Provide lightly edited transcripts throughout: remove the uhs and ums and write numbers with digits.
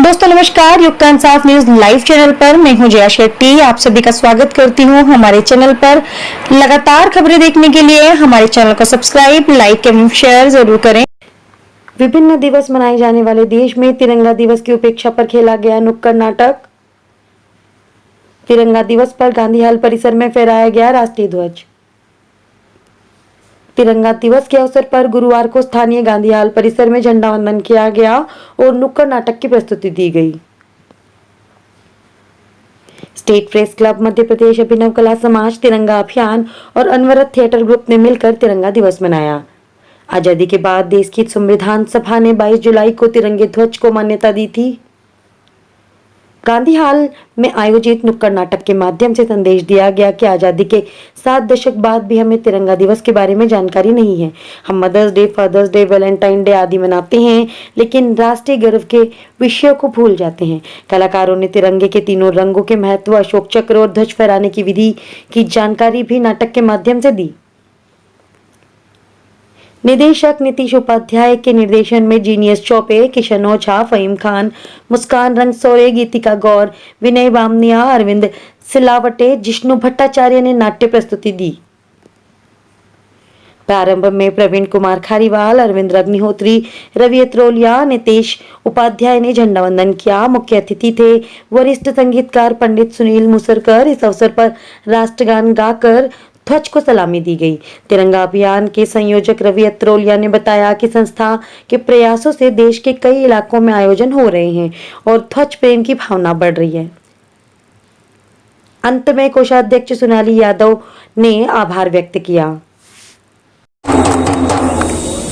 दोस्तों नमस्कार, युग का इंसाफ न्यूज लाइव चैनल पर मैं हूं जया शेट्टी। आप सभी का स्वागत करती हूं हमारे चैनल पर। लगातार खबरें देखने के लिए हमारे चैनल को सब्सक्राइब, लाइक एवं शेयर जरूर करें। विभिन्न दिवस मनाए जाने वाले देश में तिरंगा दिवस की उपेक्षा पर खेला गया नुक्कड़ नाटक। तिरंगा दिवस पर गांधी हाल परिसर में फहराया गया राष्ट्रीय ध्वज। तिरंगा दिवस के अवसर पर गुरुवार को स्थानीय गांधी हाल परिसर में झंडा वंदन किया गया और नुक्कड़ नाटक की प्रस्तुति दी गई। State press club, Madhya Pradesh अभिनव कला समाज, तिरंगा अभियान और अनवरत थिएटर ग्रुप ने मिलकर तिरंगा दिवस मनाया। आजादी के बाद देश की संविधान सभा ने 22 जुलाई को तिरंगे ध्वज को मान्यता दी थी। गांधी हाल में आयोजित नुक्कड़ नाटक के माध्यम से संदेश दिया गया कि आजादी के 7 दशक बाद भी हमें तिरंगा दिवस के बारे में जानकारी नहीं है। हम Mother's Day, Father's Day, Valentine Day आदि मनाते हैं, लेकिन राष्ट्रीय गर्व के विषयों को भूल जाते हैं। कलाकारों ने तिरंगे के तीनों रंगों के महत्व, अशोक चक्र और ध्वज फहराने की विधि की जानकारी भी नाटक के माध्यम से दी। निदेशक नीतीश उपाध्याय के निर्देशन में जीनियस चौबे, किशन ओझा, फहीम खान, मुस्कान रंगसोरे, गीतिका गौर, विनय बामनिया, अरविंद सिलावटे, जिष्णु भट्टाचार्य ने नाट्य प्रस्तुति दी। प्रारंभ में प्रवीण कुमार खारीवाल, अरविंद अग्निहोत्री, रवि अत्रोलिया, नीतीश उपाध्याय ने झंडा वंदन किया। मुख्य अतिथि थे वरिष्ठ संगीतकार पंडित सुनील मुसरकर। इस अवसर पर राष्ट्रगान गाकर ध्वज को सलामी दी गई। तिरंगा अभियान के संयोजक रवि अत्रोलिया ने बताया कि संस्था के प्रयासों से देश के कई इलाकों में आयोजन हो रहे हैं और ध्वज प्रेम की भावना बढ़ रही है। अंत में कोषाध्यक्ष सोनाली यादव ने आभार व्यक्त किया।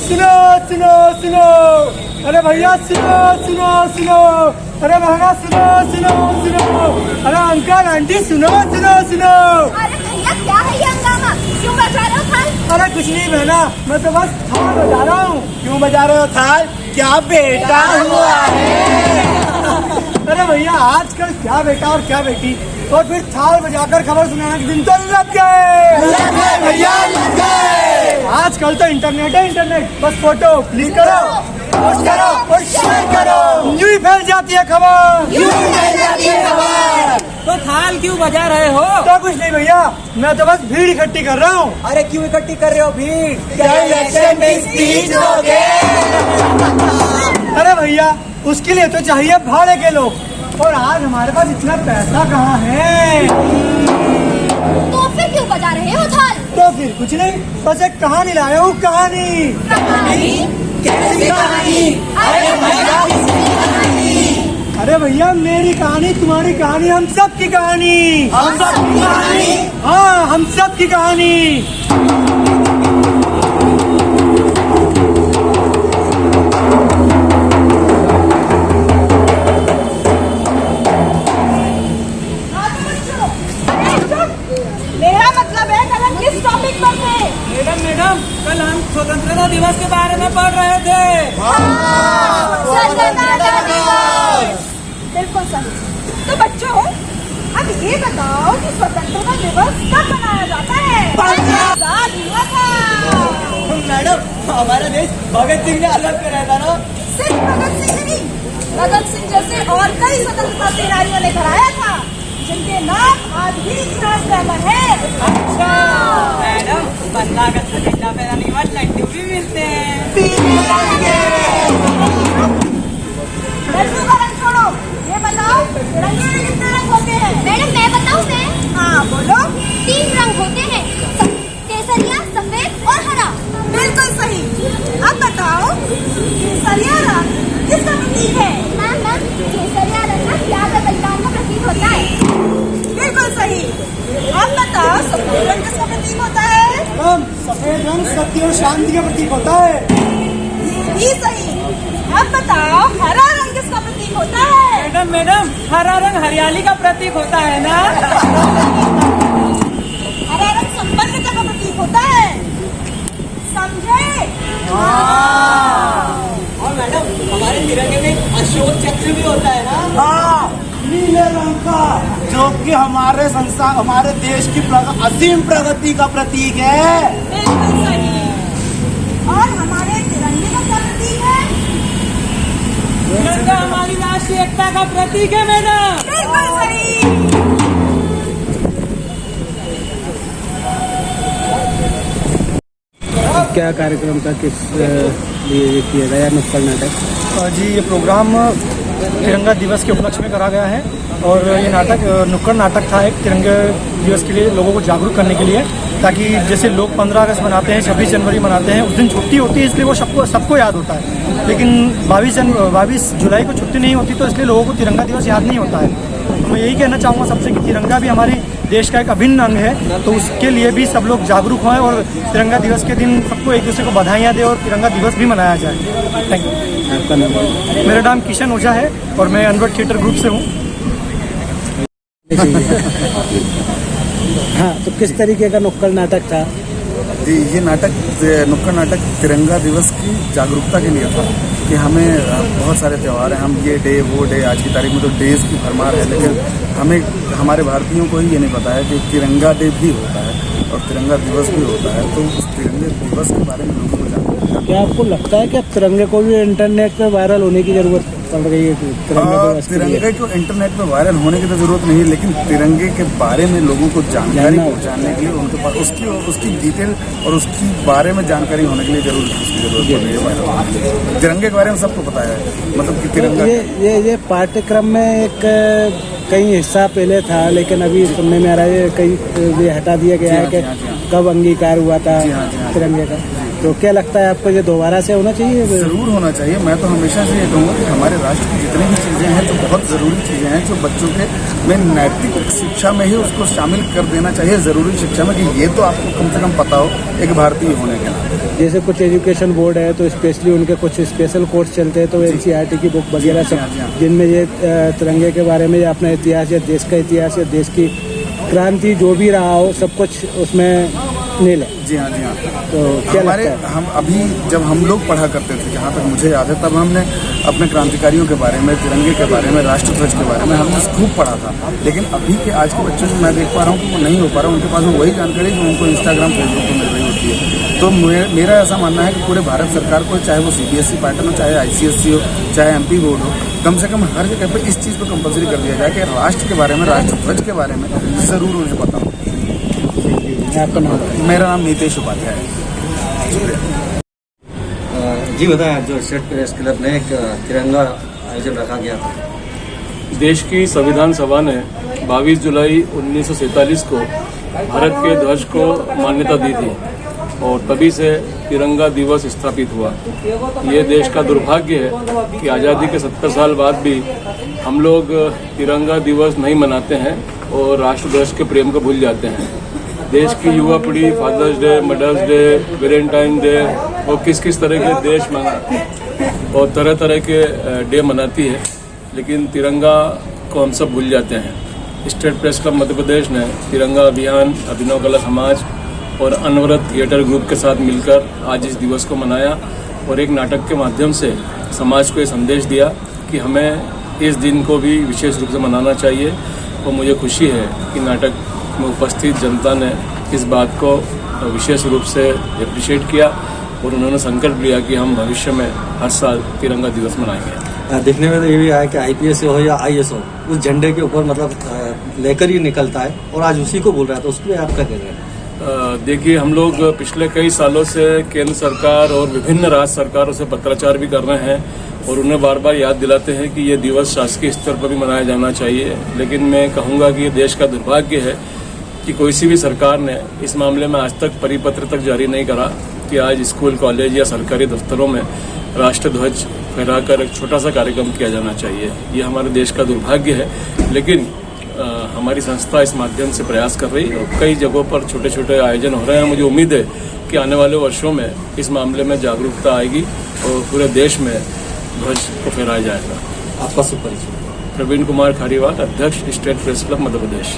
सुनो सुनो सुनो, अरे भैया सुनो सुनो सुनो, अरे बहना सुनो सुनो सुनो, अरे अंकल आंटी सुनो सुनो सुनो। अरे भैया क्या है ये हंगामा? क्यों बजा रहे हो थाल? अरे कुछ नहीं बहना, मैं तो बस थाल बजा रहा हूँ। क्यों बजा रहे हो थाल? क्या बेटा हुआ है? अरे भैया आजकल क्या बेटा और क्या बेटी, और फिर थाल बजाकर खबर सुनाने के दिन तो लग गए भैया, लग गए। आजकल तो इंटरनेट है इंटरनेट, बस फोटो क्लिक करो, पोस्ट करो और शेयर करो, यूं ही फैल जाती है खबर, यूं ही फैल जाती है खबर। तो थाल क्यों बजा रहे हो? तो कुछ नहीं भैया, मैं तो बस भीड़ इकट्ठी कर रहा हूँ। अरे क्यों इकट्ठी कर रहे हो भीड़? क्या इलेक्शन में स्पीच दोगे? अरे भैया उसके लिए तो चाहिए भाड़े के लोग, और आज हमारे पास इतना पैसा कहाँ है। तो फिर क्यों बजा रहे हो थाल? तो फिर कुछ नहीं, बस एक कहानी लाया हूँ। कहानी? कैसी कहानी? अरे भैया किसकी कहानी? अरे भैया मेरी कहानी, तुम्हारी कहानी, हम सब की कहानी। हम सब की कहानी? हाँ हम सब की कहानी। मेरा मतलब है कल हम किस टॉपिक पर थे? मैडम कल हम स्वतंत्रता दिवस के बारे में पढ़ रहे थे। स्वतंत्रता दिवस, बिल्कुल सही। तो बच्चों अब ये बताओ कि स्वतंत्रता दिवस कब मनाया जाता है? 15 साल हुआ था। मैडम हमारा देश भगत सिंह ने अलग कराया था ना? सिर्फ भगत सिंह नहीं, भगत सिंह जैसे और कई स्वतंत्रता सेनानियों ने कराया था, जिनके नाम आज भी इतिहास में अमर है। अच्छा मैडम, 15 अगस्त को झंडा फहराने के बाद लड्डू भी मिलते हैं। लड्डू का रंग छोड़ो, ये बताओ तिरंगे में कितने रंग होते हैं? मैडम मैं बताऊं? मैं हाँ बोलो। 3 रंग होते हैं, केसरिया, सफेद और हरा। बिल्कुल सही। अब बताओ केसरिया रंग किसका प्रतीक है? मैम केसरिया रंग ना त्याग और बलिदान का प्रतीक होता है। बिल्कुल सही। अब बताओ सफेद रंग किसका प्रतीक होता है? सफेद रंग सत्य और शांति का प्रतीक होता है। ये सही। अब बताओ हरा रंग किसका प्रतीक होता है? मैडम हरा रंग हरियाली का प्रतीक होता है ना? हरा रंग संपन्नता का प्रतीक होता है, समझे? और मैडम हमारे तिरंगे में अशोक चक्र भी होता है ना? हाँ नीले रंग का, जो कि हमारे देश की असीम प्रगति का प्रतीक है। बिल्कुल सही। और हमारे तिरंगे का क्या प्रतीक है? तिरंगा हमारी राष्ट्रीय एकता का प्रतीक है मैडम। बिल्कुल सही। क्या कार्यक्रम था, किस लिए किया गया नुक्कड़ नाटक? जी ये प्रोग्राम तिरंगा दिवस के उपलक्ष्य में करा गया है और ये नाटक नुक्कड़ नाटक था एक तिरंगे दिवस के लिए, लोगों को जागरूक करने के लिए, ताकि जैसे लोग 15 अगस्त मनाते हैं, 26 जनवरी मनाते हैं, उस दिन छुट्टी होती है इसलिए वो सबको याद होता है, लेकिन 22 जुलाई को छुट्टी नहीं होती तो इसलिए लोगों को तिरंगा दिवस याद नहीं होता है। तो मैं यही कहना चाहूँगा सबसे कि तिरंगा भी हमारे देश का एक अभिन्न अंग है, तो उसके लिए भी सब लोग जागरूक हों और तिरंगा दिवस के दिन सबको एक दूसरे को बधाइयाँ दें और तिरंगा दिवस भी मनाया जाए। Thank you. आपका नाम? मेरा नाम किशन ओझा है और मैं अनवर्ड थिएटर ग्रुप से हूँ। हाँ, तो किस तरीके का नुक्कड़ नाटक था? जी ये नुक्कड़ नाटक तिरंगा दिवस की जागरूकता के लिए था कि हमें बहुत सारे त्यौहार हैं, हम ये डे वो डे, आज की तारीख में तो डेज की भरमार है, लेकिन हमें हमारे भारतीयों को ही ये नहीं पता है कि तिरंगा डे भी होता है और तिरंगा दिवस भी होता है। तो उस तिरंगे दिवस के बारे में लोगों को जानना। क्या आपको लगता है कि अब तिरंगे को भी इंटरनेट पे वायरल होने की जरूरत पड़ रही है? तिरंगे को इंटरनेट पे वायरल होने की तो जरूरत नहीं है, लेकिन तिरंगे के बारे में लोगों को जानकारी पहुंचाने के लिए उनके पास उसकी डिटेल और उसकी बारे में जानकारी होने के लिए जरूर उसकी जरूरत पड़ रही है वायरल। तिरंगे के बारे में सबको पता है, मतलब कि तिरंगा ये पाठ्यक्रम में एक कई हिस्सा पहले था, लेकिन अभी सुनने में आ रहा है कई ये हटा दिया गया है कि कब अंगीकार हुआ था तिरंगे का। तो क्या लगता है आपको ये दोबारा से होना चाहिए? जरूर होना चाहिए। मैं तो हमेशा से ये कहूँगा कि हमारे राष्ट्र की जितनी भी चीज़ें हैं जो बहुत ज़रूरी चीज़ें हैं, जो बच्चों के में नैतिक शिक्षा में ही उसको शामिल कर देना चाहिए, ज़रूरी शिक्षा में, कि ये तो आपको कम से कम पता हो एक भारतीय होने के नाते। जैसे कुछ एजुकेशन बोर्ड है तो स्पेशली उनके कुछ स्पेशल कोर्स चलते हैं, तो NCERT की बुक वगैरह सब जिनमें ये तिरंगे के बारे में, अपना इतिहास या देश का इतिहास या देश की क्रांति जो भी रहा हो सब कुछ उसमें नील है। जी हाँ, जी हाँ। तो क्या हमारे हम अभी जब हम लोग पढ़ा करते थे, जहाँ तक मुझे याद है, तब हमने अपने क्रांतिकारियों के बारे में, तिरंगे के बारे में, राष्ट्रध्वज के बारे में हमने खूब पढ़ा था। लेकिन अभी के आज के बच्चों को मैं देख पा रहा हूँ कि वो नहीं हो पा रहा, उनके पास में वही जानकारी जो उनको इंस्टाग्राम फेसबुक पर मिल रही होती है। तो मेरा ऐसा मानना है कि पूरे भारत सरकार को, चाहे वो CBSE पैटर्न हो, चाहे ICSE हो, चाहे MP बोर्ड हो, कम से कम हर जगह पर इस चीज़ को कंपलसरी कर दिया जाए कि राष्ट्र के बारे में, राष्ट्रध्वज के बारे में ज़रूर उन्हें पता हो। आपका नाम? मेरा नाम नीतेश उपाध्याय है। जी बताएं, जो स्टेट प्रेस क्लब ने एक तिरंगा आयोजन रखा गया था। देश की संविधान सभा ने 22 जुलाई 1947 को भारत के ध्वज को मान्यता दी थी और तभी से तिरंगा दिवस स्थापित हुआ। ये देश का दुर्भाग्य है कि आज़ादी के 70 साल बाद भी हम लोग तिरंगा दिवस नहीं मनाते हैं और राष्ट्रध्वज के प्रेम को भूल जाते हैं। देश की युवा पीढ़ी Father's Day, Mother's Day, Valentine Day और किस तरह के देश और तरह तरह के डे मनाती है, लेकिन तिरंगा को हम सब भूल जाते हैं। State press club Madhya Pradesh ने तिरंगा अभियान, अभिनव कला समाज और अनवरत थिएटर ग्रुप के साथ मिलकर आज इस दिवस को मनाया और एक नाटक के माध्यम से समाज को ये संदेश दिया कि हमें इस दिन को भी विशेष रूप से मनाना चाहिए। और मुझे खुशी है कि नाटक में उपस्थित जनता ने इस बात को विशेष रूप से एप्रिशिएट किया और उन्होंने संकल्प लिया कि हम भविष्य में हर साल तिरंगा दिवस मनाएंगे। देखने में तो ये भी आया कि IPS हो या IS हो, उस झंडे के ऊपर मतलब लेकर ही निकलता है और आज उसी को बोल रहा है, तो उस पर आप क्या कह रहे हैं? देखिए, हम लोग पिछले कई सालों से केंद्र सरकार और विभिन्न राज्य सरकारों से पत्राचार भी कर रहे हैं और उन्हें बार बार याद दिलाते हैं कि ये दिवस शासकीय स्तर पर भी मनाया जाना चाहिए। लेकिन मैं कहूँगा कि ये देश का दुर्भाग्य है कि कोई सी भी सरकार ने इस मामले में आज तक परिपत्र तक जारी नहीं करा कि आज स्कूल, कॉलेज या सरकारी दफ्तरों में राष्ट्रध्वज फहराकर एक छोटा सा कार्यक्रम किया जाना चाहिए। ये हमारे देश का दुर्भाग्य है, लेकिन हमारी संस्था इस माध्यम से प्रयास कर रही है और कई जगहों पर छोटे छोटे आयोजन हो रहे हैं। मुझे उम्मीद है कि आने वाले वर्षों में इस मामले में जागरूकता आएगी और पूरे देश में ध्वज को फहराया जाएगा। आपका शुभ परिचय? प्रवीण कुमार खारीवाल, अध्यक्ष state press club Madhya Pradesh.